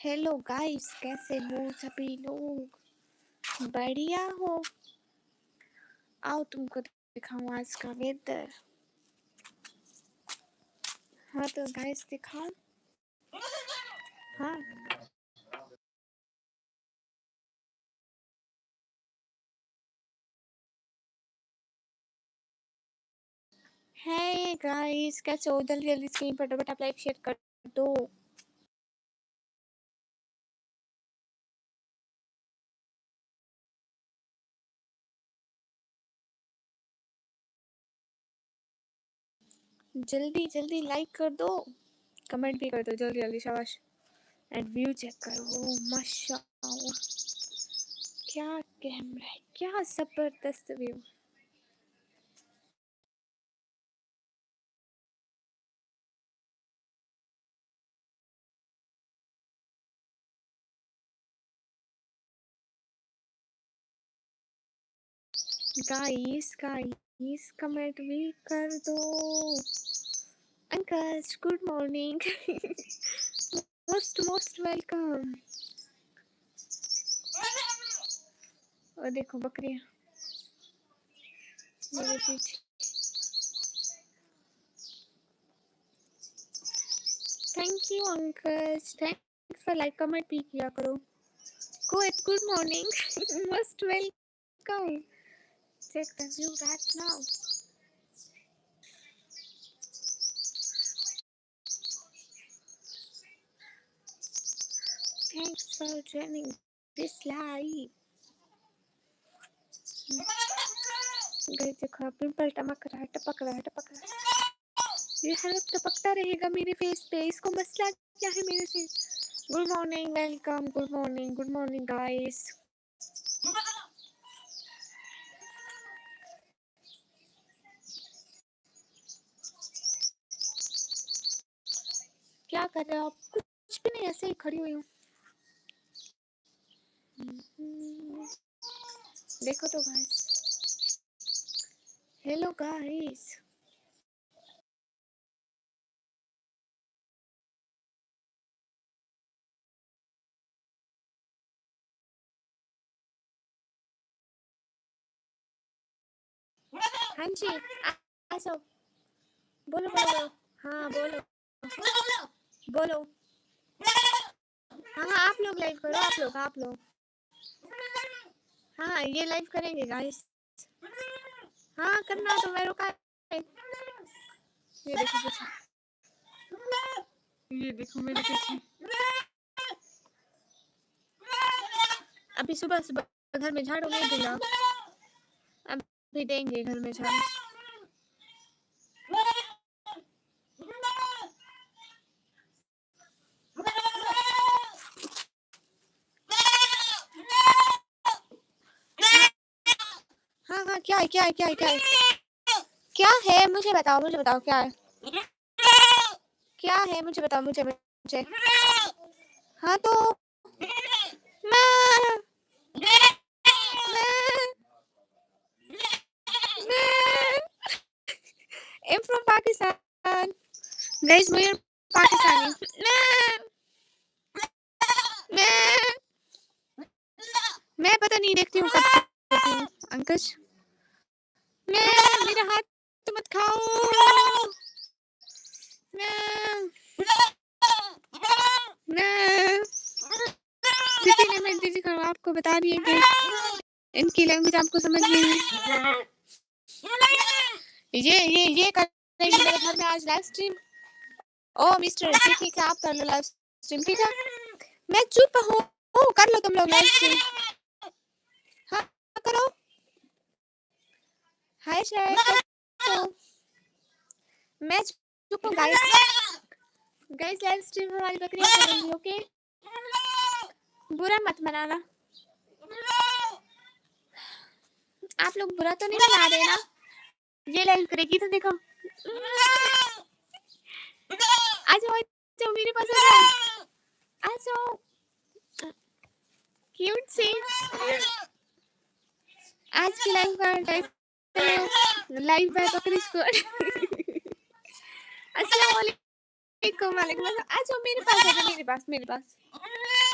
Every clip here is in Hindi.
हेलो गाइस, कैसे हो सभी लोग? बढ़िया हो? आओ तुमको दिखाऊं आज का वेदर। हाँ तो गाइस दिखाओ। हाँ है गाइस, कैसे हो? जल्दी जल्दी स्क्रीन पर फटाफट लाइक शेयर कर दो। जल्दी जल्दी लाइक कर दो, कमेंट भी कर दो जल्दी जल्दी, शाबाश। एंड व्यू चेक करो, माशाल्लाह, क्या कैमरा है, क्या जबरदस्त व्यू। गाइस कमेंट भी कर दो। Ankaj good morning. Most welcome. और देखो बकरियां मेरे पीछे। Thank you Ankaj, thanks for like, comment भी किया करो। Good morning. Most welcome. Check the view right now. Thanks for joining this live. Guys देखो, पिंपल टपक रहा है, टपक रहा है, टपक रहा है। ये हर वक्त टपकता रहेगा मेरे फेस पे, इसको मसला क्या है मेरे से? Good morning, welcome, good morning guys. क्या कर रहे हो आप? कुछ भी नहीं, ऐसे ही खड़ी हुई हूँ। देखो तो गाइस, हेलो गाइस। हाँ जी, आ जाओ। बोलो बोलो। हाँ बोलो बोलो। हाँ हाँ, आप लोग लाइव करो, आप लोग। हाँ ये लाइव करेंगे गाइस। हाँ करना तो मैं रुका है। ये देखो पीछे, ये देखो मेरे पीछे। अभी सुबह सुबह घर में झाड़ू नहीं दिया, अभी देंगे घर में झाड़ू। हाँ हाँ, क्या है क्या है क्या है क्या है क्या है? मुझे बताओ क्या है? क्या है मुझे बताओ, मुझे। हाँ तो मैं I'm from Pakistan. Guys, we're Pakistani. मैं पता नहीं देखती हूँ कब देखती हूँ अंकज। मेरा हाथ तो मत खाओ। सिटी ने मैं दीदी को आपको बता दिए कि इनकी लैंग्वेज आपको समझ नहीं। ये करेंगे मेरे घर में आज लाइव स्ट्रीम। ओ मिस्टर, ठीक है, आप कर लो लाइव स्ट्रीम, ठीक है? मैं चुप हूँ, कर लो तुम लोग लाइव स्ट्रीम। हाँ करो। हाय शायद मैं चुप हूँ गाइस लाइव स्ट्रीम हमारी बकरी करेंगी, ओके? बुरा मत मनाना। आप लोग बुरा तो नहीं मना रहे ना? ये लाइव करेगी तो देखो। आ जाओ मेरे पास, आ जाओ। क्यूट सी। आज की लाइव बाय बकरी स्क्वाड। अस्सलाम वालेकुम। आ जाओ मेरे पास, मेरे पास।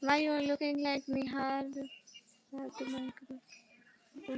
why you are looking like Nihar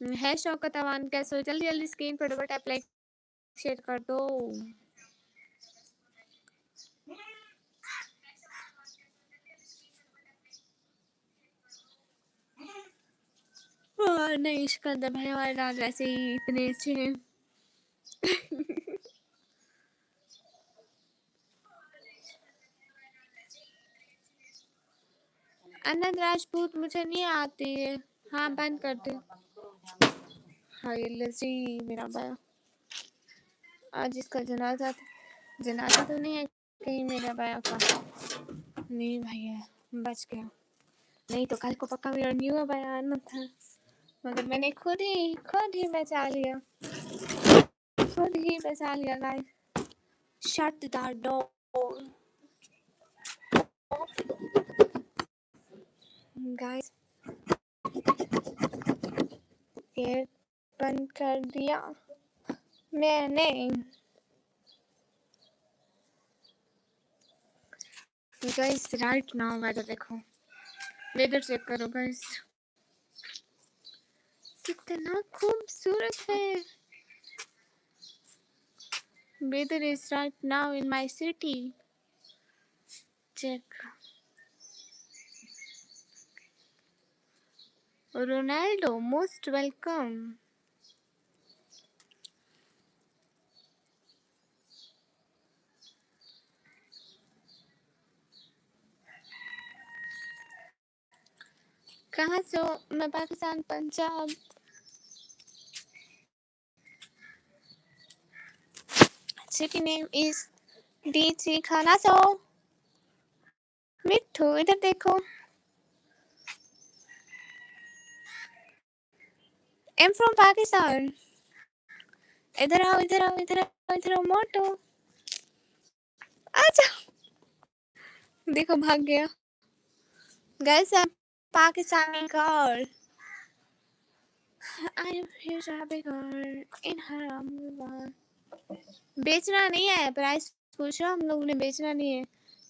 है शौकत अवान, कैसे हो? जल्दी जल्दी स्क्रीन पर डबल टैप लाइक शेयर कर दो। नहीं, सिकंदर भाई हमारे डाल वैसे ही इतने अच्छे हैं। आनंद राजपूत मुझे नहीं आती है। हाँ बंद कर दे। हाय लजी मेरा भाई, आज इसका जनाजा तो नहीं है कहीं मेरा भाई का? नहीं भैया, बच गया। नहीं तो कल को पक्का मेरा न्यू बयान था, मगर मैंने खुद ही बचा लिया, guys. Shut the door guys, ये बंद कर दिया मैंने। गाइस राइट नाउ वेदर देखो, वेदर चेक करो गाइस, कितना खूबसूरत है। Weather is right now in my city, check. Ronaldo most welcome. कहाँ से हो? मैं Pakistan, Punjab. City name is डीसी खाना सो। मिट्ठू इधर देखो, I'm from पाकिस्तान। इधर आओ, इधर आओ, इधर आओ, इधर आओ मोटो, आजा। देखो भाग गया। Guys I'm Pakistani girl, I am here to have a girl in her। बेचना नहीं है, प्राइस पूछ रहा, हम लोगों ने बेचना नहीं है।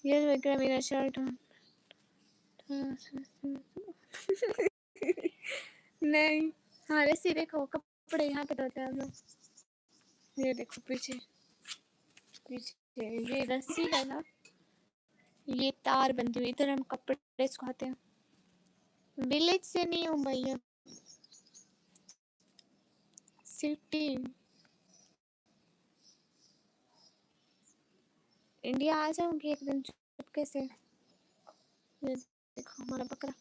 ये लग रहा मेरा शर्ट। नहीं, हाँ रस्सी देखो, कपड़े यहाँ पे धोते हैं हम लोग। ये देखो पीछे ये रस्सी है ना, ये तार बंधी हुई, इधर हम कपड़े सुखाते हैं। विलेज से नहीं हूँ भैया, सिटी। इंडिया आ जाऊंगी एक दिन चुपके से। ये देखो हमारा बकरा।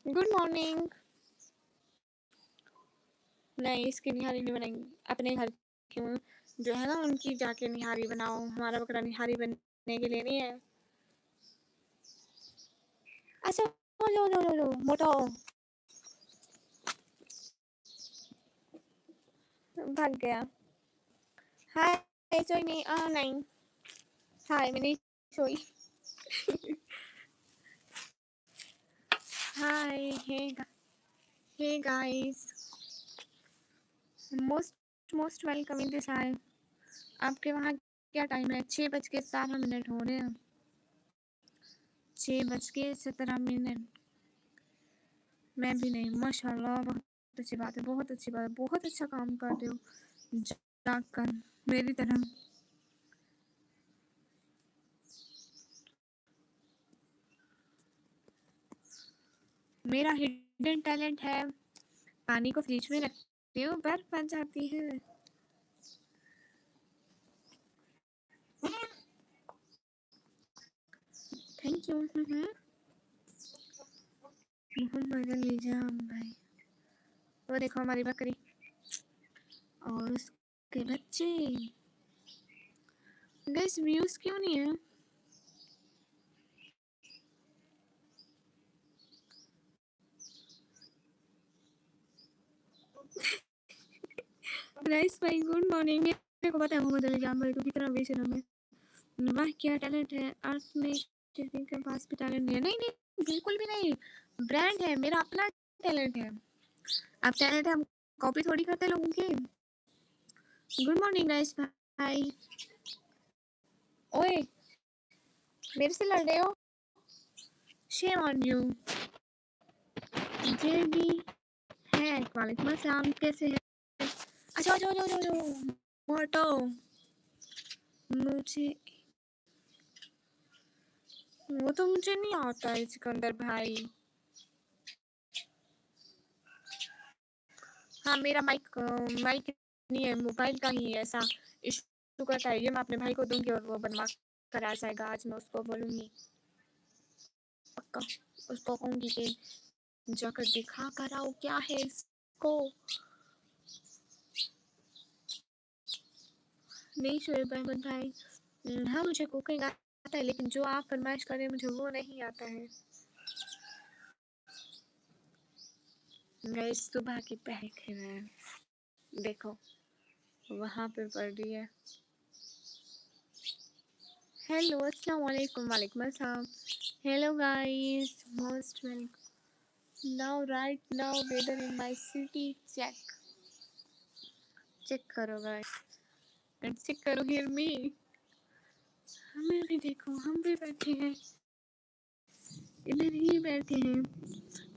Good morning. नहीं, इसकी निहारी नहीं बनाएंगी, अपने घर क्यों जो है ना उनकी जाके निहारी बनाओ, हमारा बकरा निहारी बनने के लिए नहीं है। अच्छा लो मोटो भाग गया। हाय सोई नहीं, नहीं हाय मैं नहीं सोई। Hi hey guys, most welcome in this hi. आपके वहाँ क्या टाइम है? 6:17 हो रहे हैं। 6:17। मैं भी नहीं, माशाल्लाह बहुत अच्छी बात है, बहुत अच्छी बात है, बहुत अच्छा काम कर रहे हो जाकर मेरी तरह। मेरा हिडन टैलेंट है, पानी को फ्रिज में रखती हूँ, बर्फ बन जाती है। Thank you. मोहम्मद अली जान भाई, वो देखो हमारी बकरी और उसके बच्चे। गाइस व्यूज क्यों नहीं है? राइस भाई गुड मॉर्निंग। मेरे को पता है मोहम्मद अली जान भाई तो कितना बेशरम है। वाह क्या टैलेंट है, अर्थ में किसी के पास भी टैलेंट नहीं है। नहीं नहीं बिल्कुल भी नहीं, ब्रांड है, मेरा अपना टैलेंट है। आप टैलेंट है, हम कॉपी थोड़ी करते लोगों की। गुड मॉर्निंग राइस भाई। ओए मेरे से लड़ रहे हो? Shame on you. JB check. वालेकुम अस्सलाम, कैसे हैं? अच्छा जो जो जो जो मोटो मुझे वो तो मुझे नहीं आता है सिकंदर भाई। हाँ मेरा माइक माइक नहीं है, मोबाइल का ही ऐसा इशू करता है। ये मैं अपने भाई को दूंगी और वो बनवा कर आ जाएगा। आज मैं उसको बोलूंगी पक्का, उसको कहूंगी कि जाकर दिखा कर आओ क्या है इसको। नहीं शोएब अहमद भाई, हाँ मुझे कुकिंग आता है, लेकिन जो आप फरमाइश करें मुझे वो नहीं आता है। गाइस सुबह की पहक है, देखो वहाँ पे पड़ रही है। हेलो अस्सलाम वालेकुम। वालेकुम अस्सलाम। Hello guys, most welcome. Now right now weather in my city, check करो गाइस एंड चेक करो हियर मी। हमें भी देखो, हम भी बैठे हैं इधर ही बैठे हैं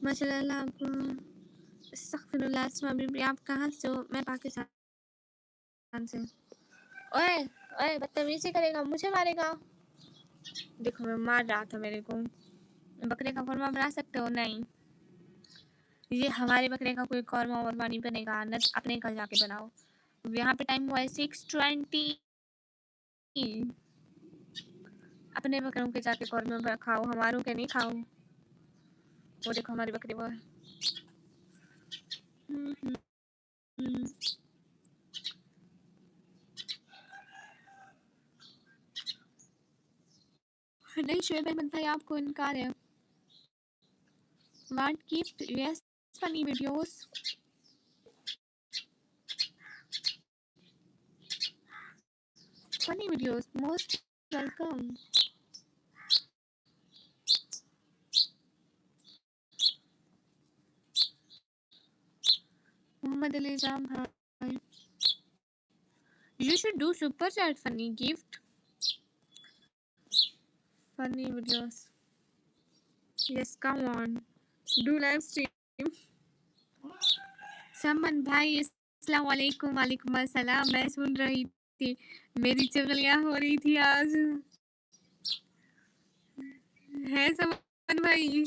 माशाल्लाह। आप अस्तगफिरुल्लाह अस्मा बीबी, आप कहाँ से हो? मैं पाकिस्तान से। ओए ओए बदतमीजी करेगा, मुझे मारेगा। देखो मैं मार रहा था मेरे को। बकरे का कौरमा बना सकते हो? नहीं, ये हमारे बकरे का कोई कौरमा वरमा नहीं बनेगा, न अपने घर जाके बनाओ। यहाँ पे टाइम हुआ है 6:20। अपने बकरों के जाके कौरमे खाओ, हमारों के नहीं खाओ। वो देखो हमारी बकरी वो है। नहीं शोएब अहमद भाई, आपको इनकार है। What keep yes funny videos. Funny videos most welcome. Mohammad Ali जाम भाई, you should do super chat funny gift funny videos. Yes, come on, do live stream. समन भाई अस्सलाम वालेकुम। वालेकुम अस्सलाम। मैं सुन रही थी, मेरी चुगलियां हो रही थी आज। है समन भाई,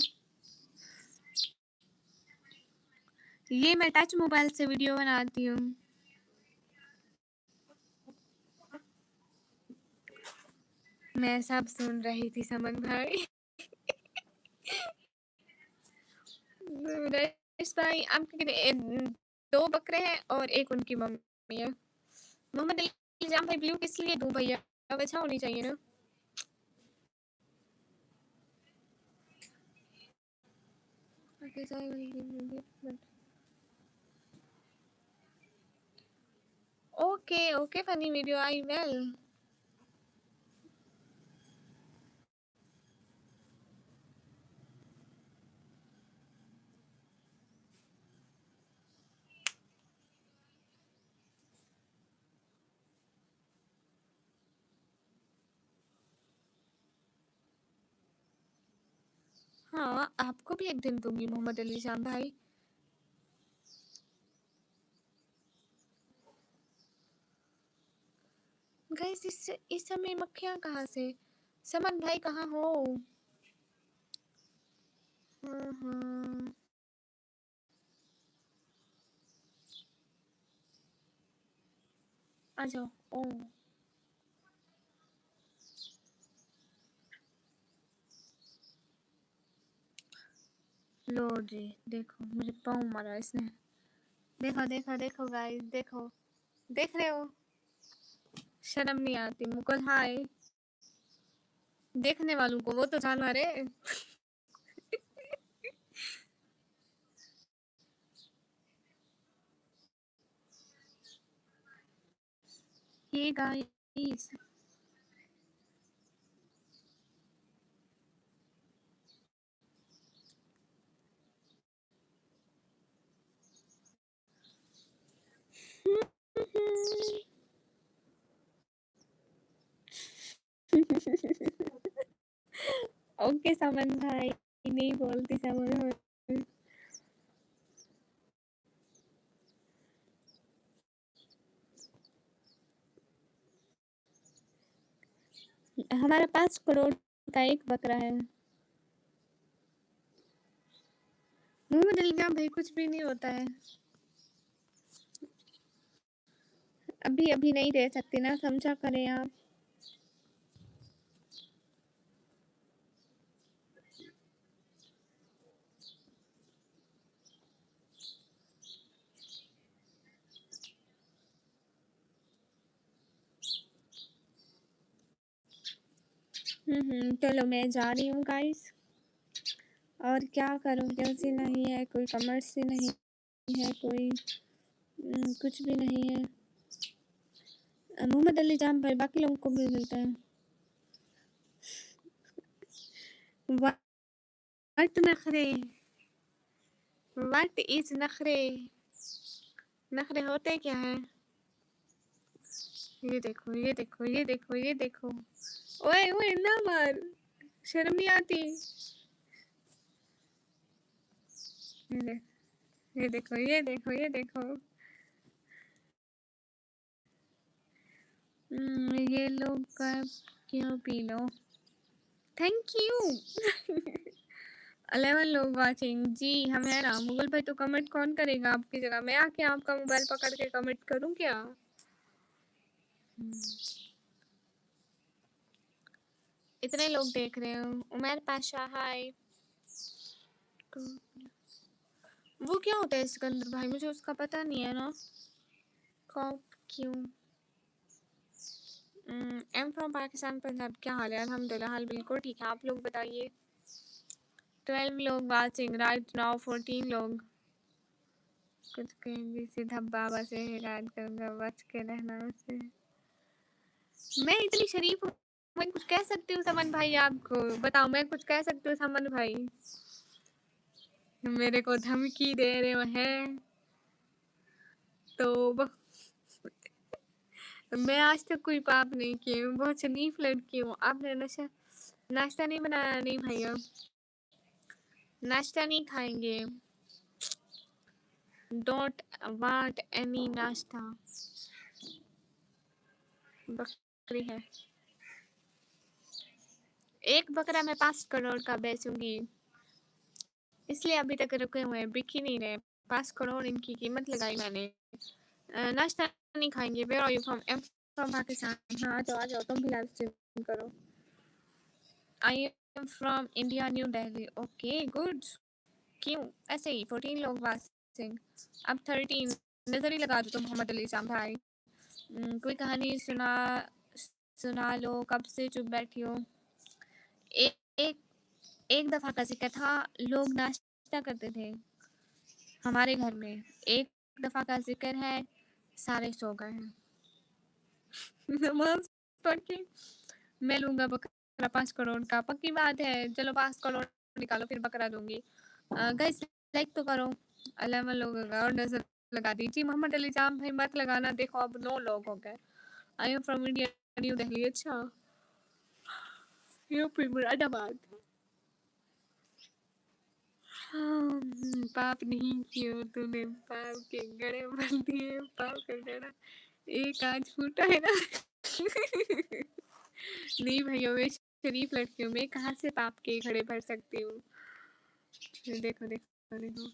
ये मैं टच मोबाइल से वीडियो बनाती हूँ। मैं सब सुन रही थी समन भाई। नरेश भाई आपके 2 बकरे हैं और एक उनकी मम्मी है। मोहम्मद अली जाम भाई ब्लू किस लिए दूं भैया? अब अच्छा होनी चाहिए ना। Okay okay funny video I well. हाँ आपको भी एक दिन दूंगी मोहम्मद अली जाम भाई। गाइस इस समय मक्खियाँ कहाँ से? समन भाई कहाँ हो? हाँ आ जाओ। ओ लो जी, देखो मुझे पाँव मारा इसने। देखो देखो देखो गाइस, देखो देख रहे हो? शर्म नहीं आती मुकुल। हाय देखने वालों को, वो तो जानवर है। ये गाइस ओके समन भाई, नहीं बोलती समन भाई। हमारा 5 करोड़ का एक बकरा है। मुंह में डल गया भाई, कुछ भी नहीं होता है। अभी अभी नहीं दे सकती ना, समझा करें आप। चलो मैं जा रही हूँ गाइस। और क्या करूँ, क्योंकि नहीं है कोई, कमर्स से नहीं है कोई, कुछ भी नहीं है। मोहम्मद अली जाम भाई बाकी लोगों को भी मिलता है। व्हाट नखरे, व्हाट इज नखरे, नखरे होते क्या है? ये देखो ये देखो ये देखो ये देखो, ओए ओए ना मार, शर्म नहीं आती। ये देखो ये देखो ये देखो। ये लोग का क्यों पी लो, थैंक यू। 11 लोग वाचिंग जी, हम है ना। मुगल भाई तो कमेंट कौन करेगा आपकी जगह? मैं आके आपका मोबाइल पकड़ के कमेंट करूं क्या? इतने लोग देख रहे हो। उमर पाशा हाय। वो क्या होता है सिकंदर भाई, मुझे उसका पता नहीं है ना। कॉप क्यों? M from Pakistan Punjab. क्या हाल है? अल्हम्दुलिल्लाह, हाल बिल्कुल ठीक है। आप लोग बताइए। 12 लोग वाचिंग राइट नाउ, 14 लोग। कुछ कहेंगे सीधा बाबा से हिदायत करूंगा, बच के रहना उसे। मैं इतनी शरीफ हूँ, मैं कुछ कह सकती हूँ समन भाई आपको? बताओ, मैं कुछ कह सकती हूँ समन भाई? मेरे को धमकी दे रहे हो हैं तो मैं आज तक कोई पाप नहीं की हूँ, बहुत शरीफ लड़की हूँ। आपने नाश्ता नहीं बनाया? नहीं भैया, नाश्ता नहीं खाएंगे। डोंट वांट एनी नाश्ता। बकरी है, एक बकरा मैं 5 करोड़ का बेचूंगी, इसलिए अभी तक रुके हुए हैं, बिक ही नहीं रहे। 5 करोड़ इनकी कीमत लगाई मैंने। नाश्ता नहीं खाएंगे। Where are you from? Am from Pakistan. हाँ आ जाओ तुम भी लाइव स्ट्रीम करो। I am from India, New Delhi. Okay good. क्यों ऐसे ही? 14 लोग वाचिंग, अब 13। नजर ही लगा दो तो मोहम्मद अली जाम भाई। कोई कहानी सुना लो, कब से चुप बैठी हो? एक एक एक दफा का जिक्र था, लोग नाश्ता करते थे हमारे घर में। एक दफा का जिक्र है, सारे सो गए हैं। नमाज पढ़ के मैं लूंगा बकरा 5 करोड़ का, पक्की बात है। चलो 5 करोड़ निकालो, फिर बकरा दूंगी। गाइस लाइक तो करो। 11 लोग और नजर लगा दीजिए। मोहम्मद अली जाम भाई मत लगाना, देखो अब 9 लोग हो गए। आई am from India, New Delhi. अच्छा, यूपी मुरादाबाद। पाप नहीं किया तूने, पाप के गड़े बन दिए, पाप का गड़ा एक आज फूटा है ना। नहीं भैया, मैं शरीफ लड़की हूँ, मैं कहाँ से पाप के घड़े भर सकती हूँ? देखो देखो देखो,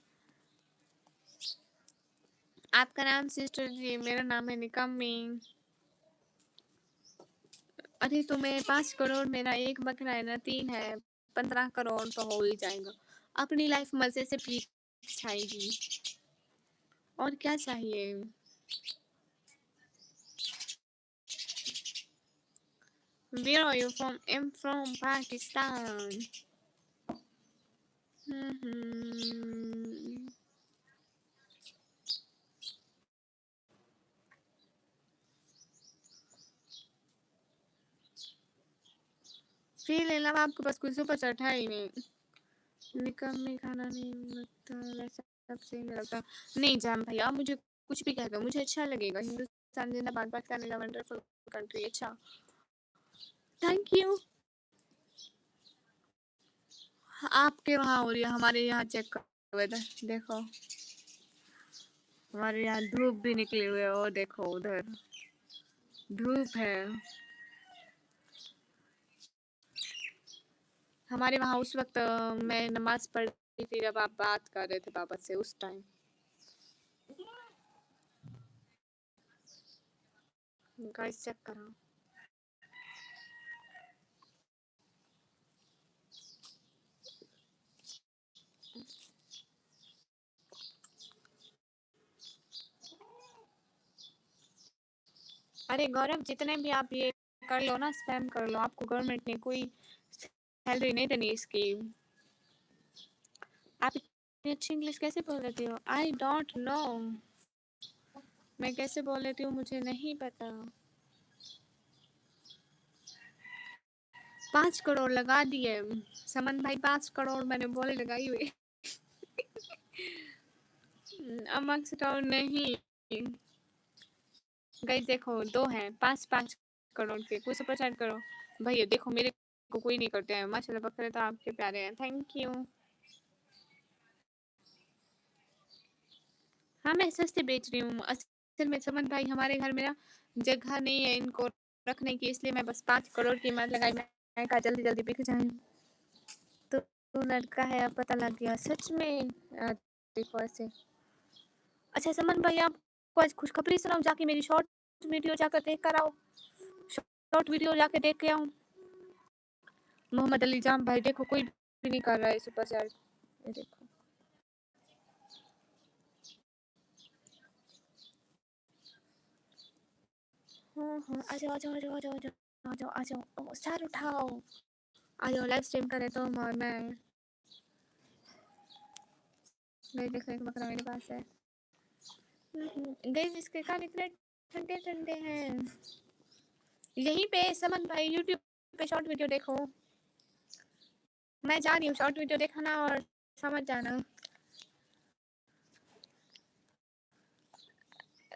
आपका नाम सिस्टर जी, मेरा नाम है निकम्मी। अरे तो मैं 5 करोड़, मेरा एक बकरा है ना, 3 है, 15 करोड़ तो हो ही जाएगा। अपनी लाइफ मजे से पीक जाएगी, और क्या चाहिए? Where are you from? I'm from Pakistan. Feel है ना, आपके पास कोई सुपर चैट है ही नहीं। निकम में खाना नहीं लगता, वैसा सबसे नहीं लगता। नहीं जाम भैया, मुझे कुछ भी कह दो, मुझे अच्छा लगेगा। हिंदुस्तान जिंदाबाद, Pakistan is a wonderful country. अच्छा, थैंक यू। आपके वहाँ हो रही है, हमारे यहाँ चेक करो वेदर, देखो हमारे यहाँ धूप भी निकली हुई है। और देखो उधर धूप है। हमारे वहाँ उस वक्त मैं नमाज पढ़ रही थी जब आप बात कर रहे थे पापा से उस टाइम। गाइस चेक करो। अरे गौरव जितने भी आप ये कर लो ना स्पैम कर लो, आपको गवर्नमेंट ने कोई सैलरी नहीं देनी इसकी। आप इतनी अच्छी इंग्लिश कैसे बोल लेती हो? आई डोंट नो, मैं कैसे बोल लेती हूँ मुझे नहीं पता। 5 करोड़ लगा दिए समन भाई, 5 करोड़ मैंने बोले लगाई हुई। अमक्स टाउन नहीं गाइस, देखो 2 हैं, 5 करोड़ के कुछ सुपर करो भैया। देखो मेरे को कोई नहीं करते हैं माशाल्लाह, बकरे तो आपके प्यारे हैं, थैंक यू। हाँ मैं सस्ते बेच रही हूँ असल में समन भाई, हमारे घर में ना जगह नहीं है इनको रखने की, इसलिए मैं बस 5 करोड़ की कीमत लगाई। मैं कहा जल्दी जल्दी बिक जाए। तो तू लड़का है अब पता लग गया सच में। देखो ऐसे। अच्छा समन भाई, आपको आज खुशखबरी सुनाऊं? जाके मेरी शॉर्ट वीडियो जाकर देख कर आओ, शॉर्ट वीडियो जाके देख के आओ। मोहम्मद अली जाम भाई देखो कोई भी नहीं कर रहा है सुपर चैट, देखो। हाँ आ जाओ आ जाओ आ जाओ आ जाओ आ जाओ आ जाओ, सर उठाओ, आ जाओ लाइव स्ट्रीम करे तो मैं देखो एक बकरा मेरे पास है। गाइस इसके कान इतने ठंडे ठंडे हैं। यहीं पे समन भाई यूट्यूब पे शॉर्ट वीडियो देखो, मैं जा रही हूँ, शॉर्ट वीडियो देखना और समझ जाना।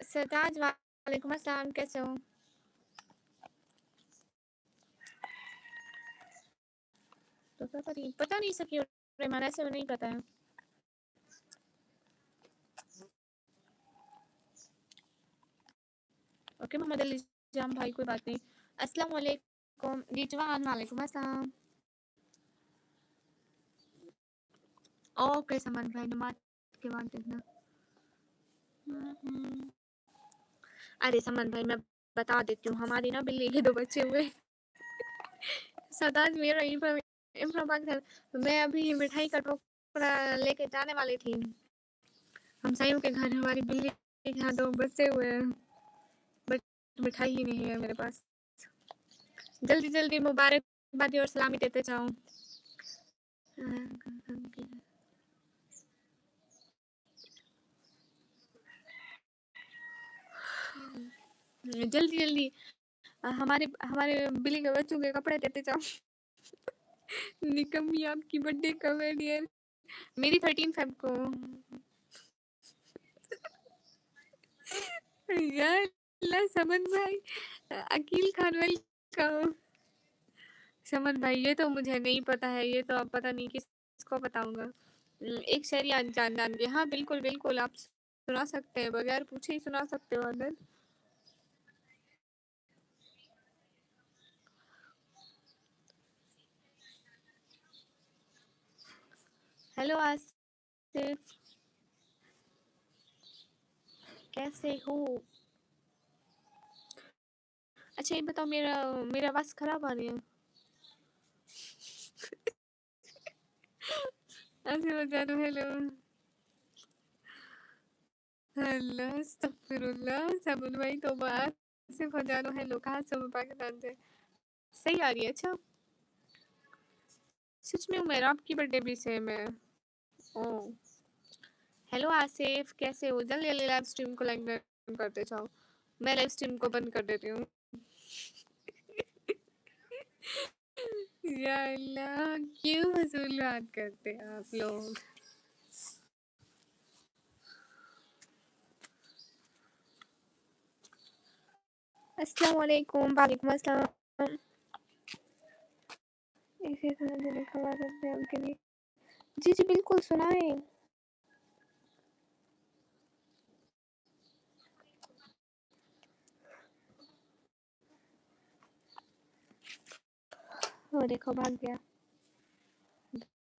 सरताज वालेकुम अस्सलाम, कैसे हो? तो पता नहीं सकी रहमान, ऐसे में नहीं पता है। ओके मोहम्मद अली जाम भाई कोई बात नहीं। अस्सलाम वालेकुम रिजवान, वालेकुम अस्सलाम। ओके समन भाई नमाज के बाद देखना। अरे समन भाई मैं बता देती हूँ, हमारी ना बिल्ली के 2 बच्चे हुए। सरताज मेरा इन्फॉर्मेशन है। मैं अभी मिठाई का टोकरा लेके जाने वाली थी हमसायों के घर, हमारी बिल्ली के यहाँ 2 बच्चे हुए हैं, बट मिठाई ही नहीं है मेरे पास। जल्दी जल्दी मुबारकबादी और सलामी देते जाओ। जल्दी जल्दी हमारे हमारे बिल्ली के बच्चों के कपड़े देते जाओ। निकम्मी आपकी बर्थडे कब है डियर? मेरी 13 फेब को। यार ला समन भाई, अकील खान वेलकम। समन भाई ये तो मुझे नहीं पता है, ये तो अब पता नहीं किसको बताऊंगा। एक शहरी जान के, हाँ बिल्कुल बिल्कुल आप सुना सकते हैं, बगैर पूछे ही सुना सकते हो अगर। हेलो आसिफ, कैसे हो? अच्छा ये बताओ, मेरा मेरा आवाज खराब आ रही है? ऐसे बता दो हेलो। हेलो अस्तगफिरुल्लाह, सबुन भाई तो बात सिर्फ हो जानो हेलो, कहाँ से हो? पाकिस्तान से। सही आ रही है? अच्छा सच में उमेर आपकी बर्थडे भी सेम है। ओ हेलो आसिफ, कैसे हो? जल्दी जल्दी लाइव स्ट्रीम को लाइक करते जाओ, मैं लाइव स्ट्रीम को बंद कर देती हूँ। या अल्लाह क्यों फजूल बात करते हैं आप लोग। अस्सलाम वालेकुम। वालेकुम अस्सलाम। इसी तरह से लिखा हुआ करते हैं उनके लिए। जी जी बिल्कुल सुनाएं। वो देखो भाग गया।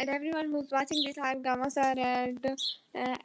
And everyone who's watching this live, Gama sir,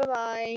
bye bye.